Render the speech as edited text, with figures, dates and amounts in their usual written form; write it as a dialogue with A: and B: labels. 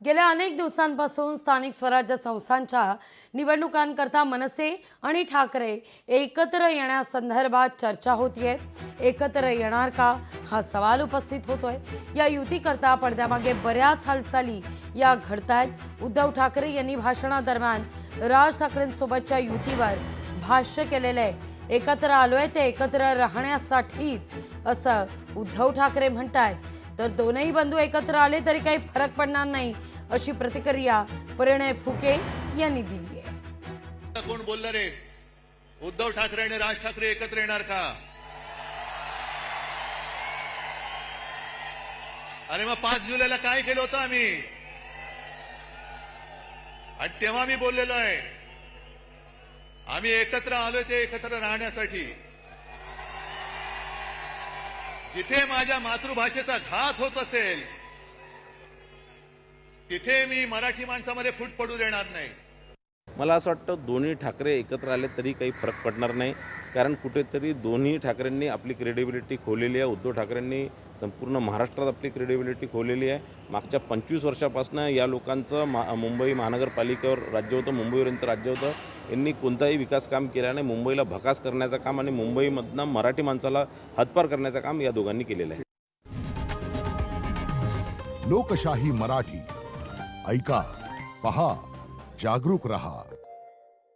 A: गेल्या अनेक दिवसांपासून स्थानिक स्वराज्य संस्थांच्या निवडणुकांकरता मनसे आणि ठाकरे एकत्र येण्यासंदर्भात चर्चा होतीये. एकत्र येणार का हा सवाल उपस्थित होतोय. या युतीकरता पडद्यामागे बऱ्याच हालचाली या घडतायत. उद्धव ठाकरे यांनी भाषणादरम्यान राज ठाकरेंसोबतच्या युतीवर भाष्य केलेलं आहे. एकत्र आलोय ते एकत्र राहण्यासाठीच असं उद्धव ठाकरे म्हणतायत. तर दोनही बंधू एकत्र आले तरी काही फरक पडणार नाही अशी प्रतिक्रिया परिणय फुके यांनी दिली आहे.
B: कोण बोललं रे? उद्धव ठाकरे आणि राज ठाकरे एकत्र येणार का? अरे मग 5 जुलैला काय केलं होतं आम्ही? आणि तेव्हा मी बोललेलो आहे आम्ही एकत्र आलोय ते एकत्र राहण्यासाठी. जिथे माझ्या मातृभाषेचा घात होत असेल तिथे मी मराठी माणसामध्ये फूट पडू देणार नाही.
C: मला असं वाटतं दोन्ही ठाकरे एकत्र आले तरी काही फरक पडणार नाही, कारण कुठेतरी दोन्ही ठाकरेंनी आपली क्रेडिबिलिटी खोवलेली आहे. उद्धव ठाकरेंनी संपूर्ण महाराष्ट्रात आपली क्रेडिबिलिटी खोवलेली आहे. मागच्या 25 वर्षापासून या लोकांचं मुंबई महानगरपालिकेवर राज्य होतं, मुंबईवर यांचं राज्य होतं. यांनी कोणताही विकास काम केला नाही. मुंबईला भकास करण्याचं काम आणि मुंबईमधनं मराठी माणसाला हातपार करण्याचं काम या दोघांनी केलेलं आहे.
D: लोकशाही मराठी ऐका, पहा, जागरूक रहा.